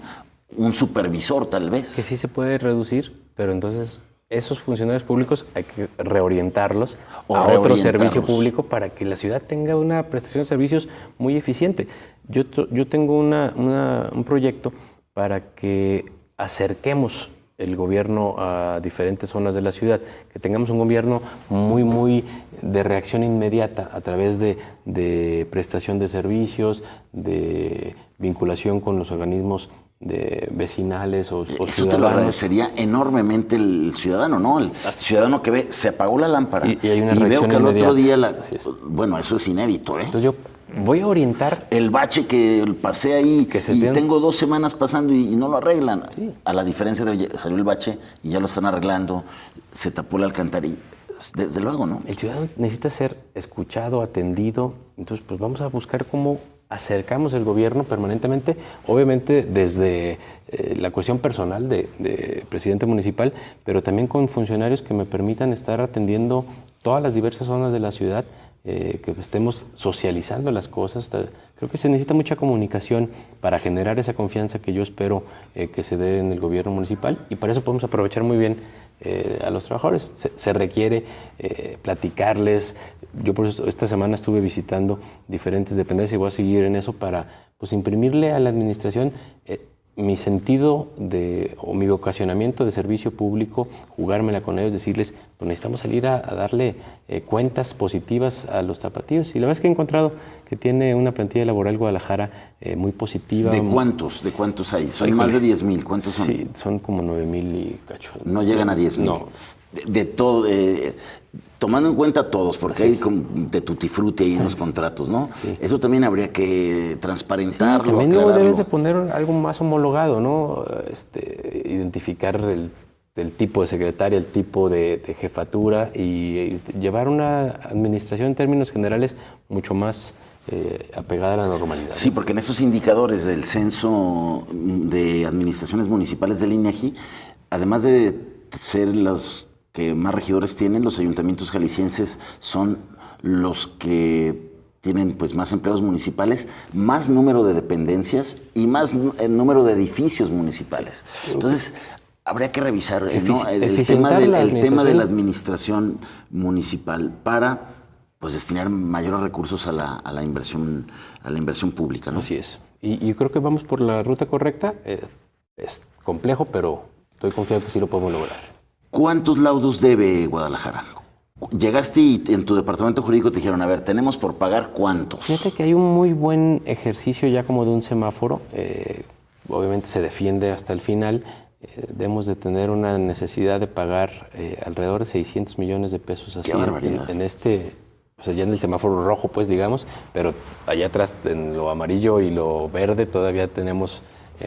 Un supervisor, tal vez. Que sí se puede reducir, pero entonces esos funcionarios públicos hay que reorientarlos a otro servicio público para que la ciudad tenga una prestación de servicios muy eficiente. Yo tengo un proyecto para que acerquemos el gobierno a diferentes zonas de la ciudad, que tengamos un gobierno muy de reacción inmediata a través de prestación de servicios, de vinculación con los organismos de vecinales o ciudadanos. Eso te lo agradecería enormemente el ciudadano, ¿no? El ciudadano que ve, se apagó la lámpara y hay una reacción veo que al otro día Bueno, eso es inédito, ¿eh? Entonces yo voy a orientar... El bache que pasé ahí tengo 2 semanas pasando y no lo arreglan. Sí. A la diferencia de, oye, salió el bache y ya lo están arreglando, se tapó la alcantarilla. Desde luego, ¿no? El ciudadano necesita ser escuchado, atendido. Entonces, pues vamos a buscar cómo acercamos el gobierno permanentemente, obviamente desde la cuestión personal de presidente municipal, pero también con funcionarios que me permitan estar atendiendo todas las diversas zonas de la ciudad, que estemos socializando las cosas. Creo que se necesita mucha comunicación para generar esa confianza que yo espero que se dé en el gobierno municipal, y para eso podemos aprovechar muy bien a los trabajadores. Se requiere platicarles. Yo por eso esta semana estuve visitando diferentes dependencias y voy a seguir en eso para pues imprimirle a la administración mi sentido o mi vocacionamiento de servicio público, jugármela con ellos, decirles, pues necesitamos salir a darle cuentas positivas a los tapatíos. Y la verdad es que he encontrado que tiene una plantilla laboral Guadalajara muy positiva. ¿De cuántos? ¿De cuántos hay? Son más de 10,000. ¿Cuántos son? Sí, son como 9,000 y cacho. No llegan a 10,000. No. De todo, tomando en cuenta todos, porque hay de tutti frutti ahí en los contratos, ¿no? Sí. Eso también habría que transparentarlo, sí, también luego debes de poner algo más homologado, ¿no? Identificar el tipo de secretaria, el tipo de jefatura y llevar una administración en términos generales mucho más apegada a la normalidad. Sí, porque en esos indicadores del censo de administraciones municipales del INEGI, además de ser los que más regidores tienen, los ayuntamientos jaliscienses son los que tienen pues más empleados municipales, más número de dependencias y más número de edificios municipales. Entonces, habría que revisar ¿no? el tema de la administración municipal para pues destinar mayores recursos a la inversión pública, ¿no? Así es. Y creo que vamos por la ruta correcta. Es complejo, pero estoy confiado que sí lo podemos lograr. ¿Cuántos laudos debe Guadalajara? Llegaste y en tu departamento jurídico te dijeron, a ver, tenemos por pagar ¿cuántos? Fíjate que hay un muy buen ejercicio ya como de un semáforo. Obviamente se defiende hasta el final. Debemos de tener una necesidad de pagar alrededor de 600 millones de pesos así en este, o sea, ya en el semáforo rojo, pues digamos, pero allá atrás en lo amarillo y lo verde todavía tenemos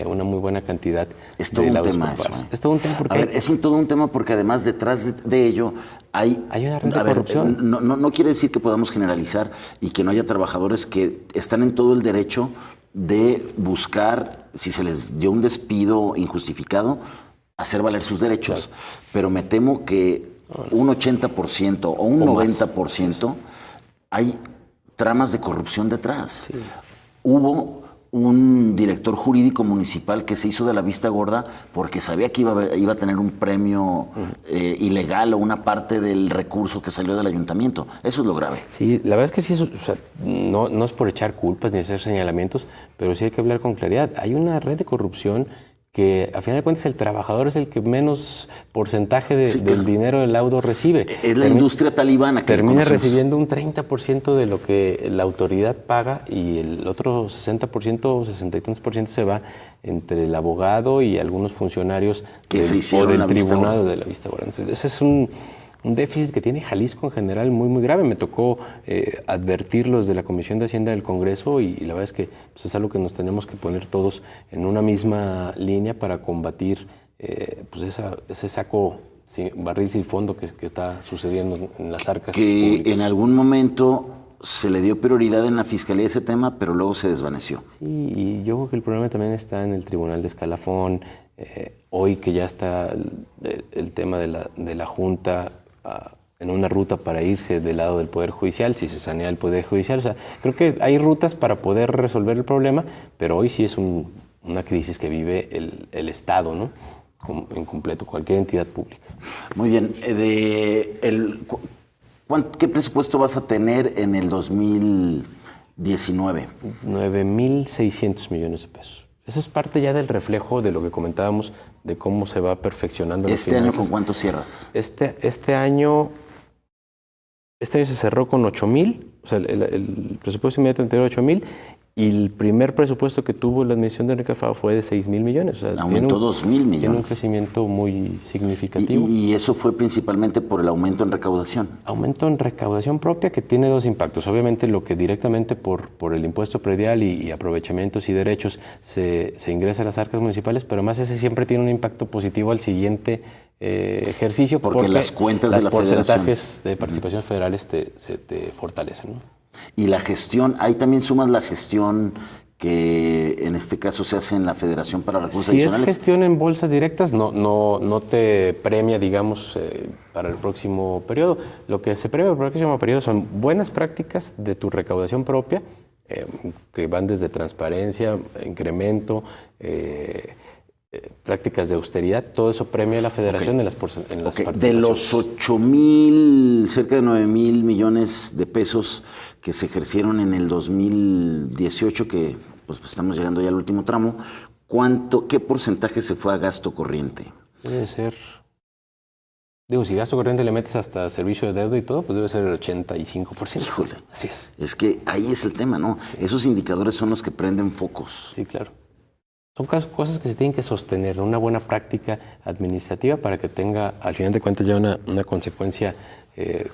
una muy buena cantidad es todo de un tema eso, Es todo un tema porque... A ver, todo un tema porque además detrás de ello hay una red de corrupción. No quiere decir que podamos generalizar y que no haya trabajadores que están en todo el derecho de buscar, si se les dio un despido injustificado, hacer valer sus derechos. Claro. Pero me temo que un 80% o un 90% hay tramas de corrupción detrás. Sí. Hubo un director jurídico municipal que se hizo de la vista gorda porque sabía que iba a tener un premio ilegal o una parte del recurso que salió del ayuntamiento. Eso es lo grave. Sí, la verdad es que sí, o sea, no es por echar culpas ni hacer señalamientos, pero sí hay que hablar con claridad. Hay una red de corrupción que a final de cuentas el trabajador es el que menos porcentaje del dinero del laudo recibe. Es la industria talibana que termina recibiendo un 30% de lo que la autoridad paga y el otro 60% o 60 y tantos por ciento se va entre el abogado y algunos funcionarios del tribunal o de la vista gorda. Ese es un déficit que tiene Jalisco en general muy, muy grave. Me tocó advertirlo desde la Comisión de Hacienda del Congreso y la verdad es que pues, es algo que nos tenemos que poner todos en una misma línea para combatir pues ese saco barril sin fondo que está sucediendo en las arcas públicas. En algún momento se le dio prioridad en la Fiscalía a ese tema, pero luego se desvaneció. Sí, y yo creo que el problema también está en el Tribunal de Escalafón. Hoy que ya está el tema de la Junta en una ruta para irse del lado del Poder Judicial, si se sanea el Poder Judicial. O sea, creo que hay rutas para poder resolver el problema, pero hoy sí es una crisis que vive el Estado, ¿no? En completo, cualquier entidad pública. Muy bien. ¿Qué presupuesto vas a tener en el 2019? 9,600 millones de pesos. Eso es parte ya del reflejo de lo que comentábamos, de cómo se va perfeccionando. ¿Este año con cuánto cierras? Este año se cerró con 8,000, o sea, el presupuesto inmediato anterior 8,000, y el primer presupuesto que tuvo la administración de Enrique Alfaro fue de 6,000 millones. O sea, aumentó 2,000 millones. Tiene un crecimiento muy significativo. ¿Y eso fue principalmente por el aumento en recaudación? Aumento en recaudación propia que tiene dos impactos. Obviamente lo que directamente por el impuesto predial y aprovechamientos y derechos se ingresa a las arcas municipales, pero más ese siempre tiene un impacto positivo al siguiente ejercicio. Porque las cuentas de la federación. Los porcentajes de participaciones federales se te fortalecen, ¿no? Y la gestión, ahí también sumas la gestión que en este caso se hace en la Federación para Recursos Adicionales. Si es gestión en bolsas directas, no te premia, digamos, para el próximo periodo. Lo que se premia para el próximo periodo son buenas prácticas de tu recaudación propia, que van desde transparencia, incremento, prácticas de austeridad. Todo eso premia a la Federación en las participaciones. De los 8,000, cerca de 9,000 millones de pesos que se ejercieron en el 2018, que pues estamos llegando ya al último tramo, ¿qué porcentaje se fue a gasto corriente? Debe ser, si gasto corriente le metes hasta servicio de deuda y todo, pues debe ser el 85%. Híjole. Así es. Es que ahí es el tema, ¿no? Sí. Esos indicadores son los que prenden focos. Sí, claro. Son cosas que se tienen que sostener, una buena práctica administrativa para que tenga, al final de cuentas, ya una consecuencia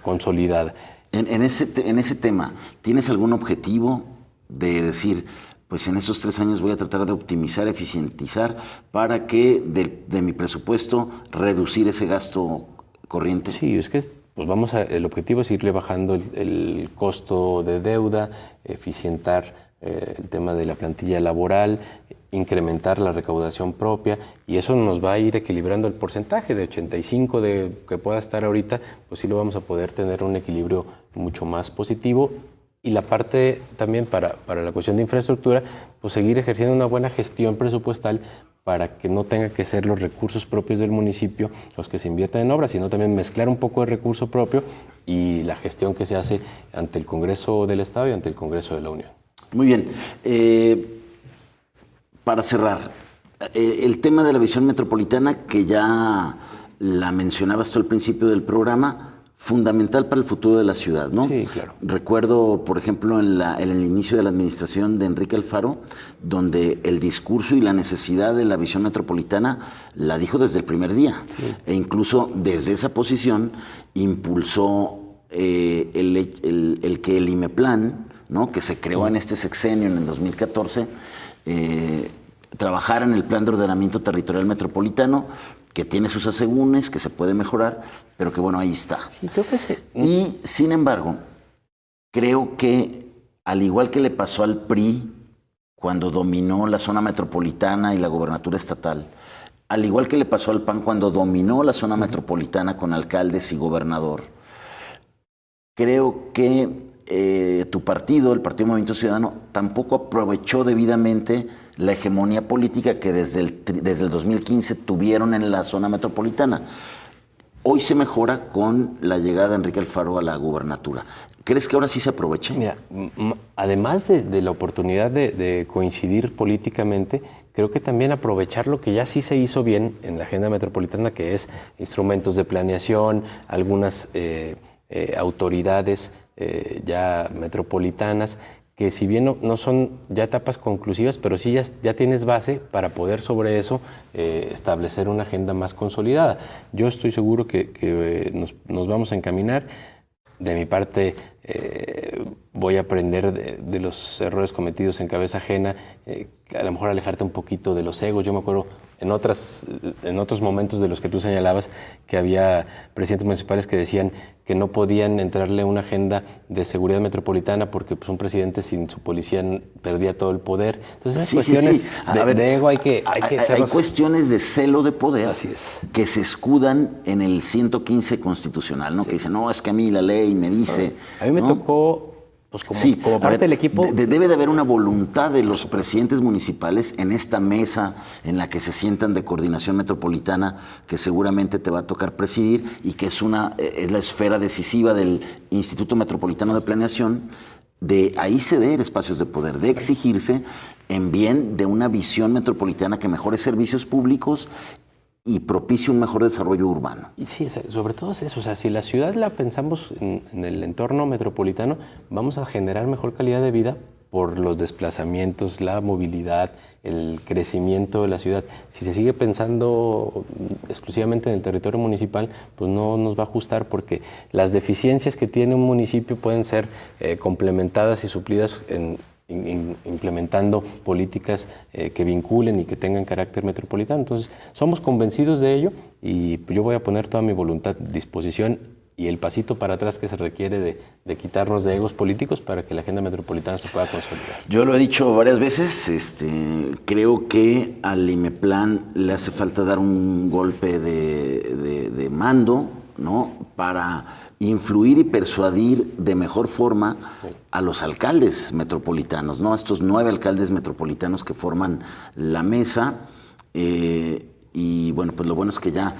consolidada. En ese tema, ¿tienes algún objetivo de decir, pues en estos 3 años voy a tratar de optimizar, eficientizar, para que de mi presupuesto reducir ese gasto corriente? Sí, es que pues el objetivo es irle bajando el costo de deuda, eficientar el tema de la plantilla laboral, incrementar la recaudación propia, y eso nos va a ir equilibrando el porcentaje de 85 que pueda estar ahorita, pues sí lo vamos a poder tener un equilibrio mucho más positivo. Y la parte también para la cuestión de infraestructura, pues seguir ejerciendo una buena gestión presupuestal para que no tenga que ser los recursos propios del municipio los que se inviertan en obras, sino también mezclar un poco de recurso propio y la gestión que se hace ante el Congreso del Estado y ante el Congreso de la Unión. Muy bien. Para cerrar, el tema de la visión metropolitana, que ya la mencionabas tú al principio del programa, fundamental para el futuro de la ciudad, ¿no? Sí, claro. Recuerdo, por ejemplo, en el inicio de la administración de Enrique Alfaro, donde el discurso y la necesidad de la visión metropolitana la dijo desde el primer día. Sí. E incluso desde esa posición impulsó el que el IMEPLAN, ¿no?, que se creó en este sexenio, en el 2014, trabajar en el Plan de Ordenamiento Territorial Metropolitano, que tiene sus asegúnes, que se puede mejorar, pero que bueno, ahí está. Sí, creo que sí. Y sin embargo, creo que al igual que le pasó al PRI cuando dominó la zona metropolitana y la gobernatura estatal, al igual que le pasó al PAN cuando dominó la zona metropolitana con alcaldes y gobernador, creo que tu partido, el Partido Movimiento Ciudadano, tampoco aprovechó debidamente la hegemonía política que desde el 2015 tuvieron en la zona metropolitana. Hoy se mejora con la llegada de Enrique Alfaro a la gubernatura. ¿Crees que ahora sí se aproveche? Mira, además de la oportunidad de coincidir políticamente, creo que también aprovechar lo que ya sí se hizo bien en la agenda metropolitana, que es instrumentos de planeación, algunas autoridades ya metropolitanas, que si bien no son ya etapas conclusivas, pero sí ya tienes base para poder sobre eso establecer una agenda más consolidada. Yo estoy seguro que nos vamos a encaminar. De mi parte, voy a aprender de los errores cometidos en cabeza ajena, a lo mejor alejarte un poquito de los egos. Yo me acuerdo en otros momentos de los que tú señalabas que había presidentes municipales que decían que no podían entrarle a una agenda de seguridad metropolitana porque pues, un presidente sin su policía perdía todo el poder. Entonces, esas cuestiones de ego hay que hacerlas. Hay cuestiones de celo de poder. Así es. Que se escudan en el 115 constitucional, ¿no? Sí. Que dicen, no, es que a mí la ley me dice... A mí me tocó... Pues como parte del equipo... Debe de haber una voluntad de los presidentes municipales en esta mesa en la que se sientan de coordinación metropolitana, que seguramente te va a tocar presidir y que es la esfera decisiva del Instituto Metropolitano de Planeación, de ahí ceder espacios de poder, de exigirse en bien de una visión metropolitana que mejore servicios públicos y propicie un mejor desarrollo urbano. Y sí, sobre todo es eso, o sea, si la ciudad la pensamos en el entorno metropolitano, vamos a generar mejor calidad de vida por los desplazamientos, la movilidad, el crecimiento de la ciudad. Si se sigue pensando exclusivamente en el territorio municipal, pues no nos va a ajustar porque las deficiencias que tiene un municipio pueden ser complementadas y suplidas implementando políticas que vinculen y que tengan carácter metropolitano. Entonces, somos convencidos de ello y yo voy a poner toda mi voluntad, disposición y el pasito para atrás que se requiere de quitarnos de egos políticos para que la agenda metropolitana se pueda consolidar. Yo lo he dicho varias veces, creo que al IMEPLAN le hace falta dar un golpe de mando, ¿no? Para influir y persuadir de mejor forma a los alcaldes metropolitanos, ¿no? Estos 9 alcaldes metropolitanos que forman la mesa. Y bueno, pues lo bueno es que ya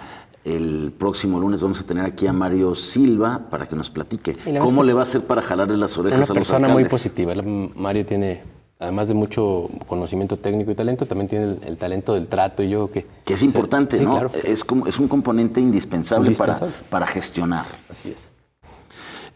el próximo lunes vamos a tener aquí a Mario Silva para que nos platique cómo le va a hacer para jalarle las orejas a los alcaldes. Una persona muy positiva. Mario tiene, además de mucho conocimiento técnico y talento, también tiene el talento del trato y yo que es importante, sí, ¿no? Claro. Es un componente indispensable. Para gestionar. Así es.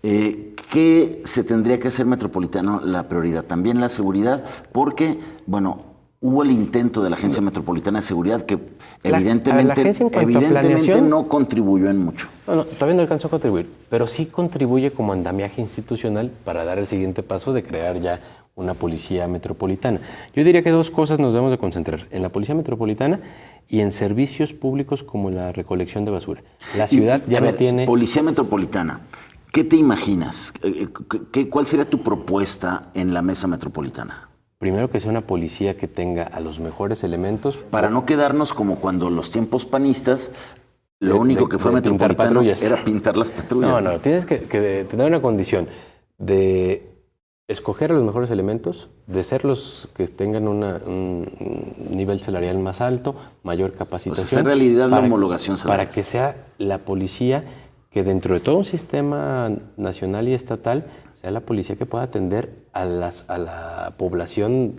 ¿Qué se tendría que hacer metropolitano la prioridad? También la seguridad, porque, bueno, hubo el intento de la Agencia Metropolitana de Seguridad que evidentemente no contribuyó en mucho. No, todavía no alcanzó a contribuir, pero sí contribuye como andamiaje institucional para dar el siguiente paso de crear ya una policía metropolitana. Yo diría que 2 cosas nos debemos de concentrar, en la policía metropolitana y en servicios públicos como la recolección de basura. La ciudad no tiene... Policía metropolitana, ¿qué te imaginas? ¿Cuál sería tu propuesta en la mesa metropolitana? Primero que sea una policía que tenga a los mejores elementos. Para no quedarnos como cuando los tiempos panistas, lo único que fue metropolitano era pintar las patrullas. No, tienes que tener una condición de escoger a los mejores elementos, de ser los que tengan un nivel salarial más alto, mayor capacitación. Pues en realidad la homologación salarial. Para que sea la policía que dentro de todo un sistema nacional y estatal sea la policía que pueda atender a la población,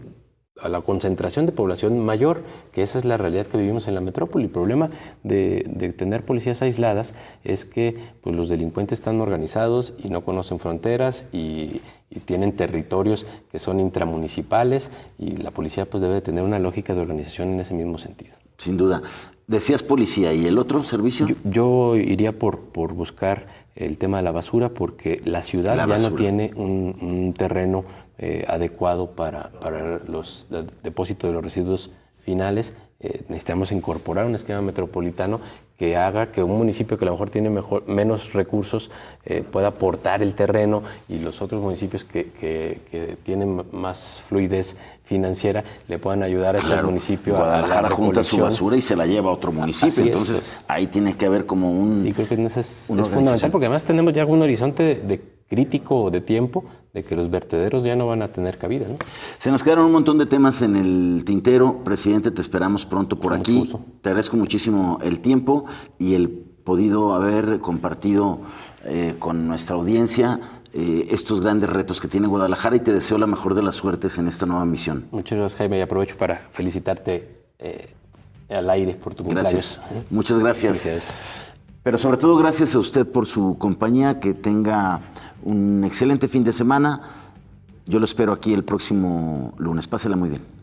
a la concentración de población mayor, que esa es la realidad que vivimos en la metrópoli. El problema de tener policías aisladas es que pues, los delincuentes están organizados y no conocen fronteras y tienen territorios que son intramunicipales y la policía pues, debe de tener una lógica de organización en ese mismo sentido. Sin duda. Decías policía, ¿y el otro servicio? Yo iría por buscar el tema de la basura porque la ciudad no tiene un terreno adecuado para los depósitos de los residuos finales. Necesitamos incorporar un esquema metropolitano que haga que un municipio que a lo mejor tiene menos recursos pueda aportar el terreno y los otros municipios que tienen más fluidez financiera le puedan ayudar a ese municipio Guadalajara junta su basura y se la lleva a otro municipio. Entonces ahí tiene que haber como un... Sí, creo que es fundamental porque además tenemos ya un horizonte de crítico de tiempo de que los vertederos ya no van a tener cabida, ¿no? Se nos quedaron un montón de temas en el tintero. Presidente, te esperamos pronto por aquí. Gusto. Te agradezco muchísimo el tiempo y el podido haber compartido con nuestra audiencia estos grandes retos que tiene Guadalajara y te deseo la mejor de las suertes en esta nueva misión. Muchas gracias, Jaime, y aprovecho para felicitarte al aire por tu cumpleaños. Gracias. Muchas gracias. Pero sobre todo gracias a usted por su compañía, que tenga un excelente fin de semana. Yo lo espero aquí el próximo lunes. Pásela muy bien.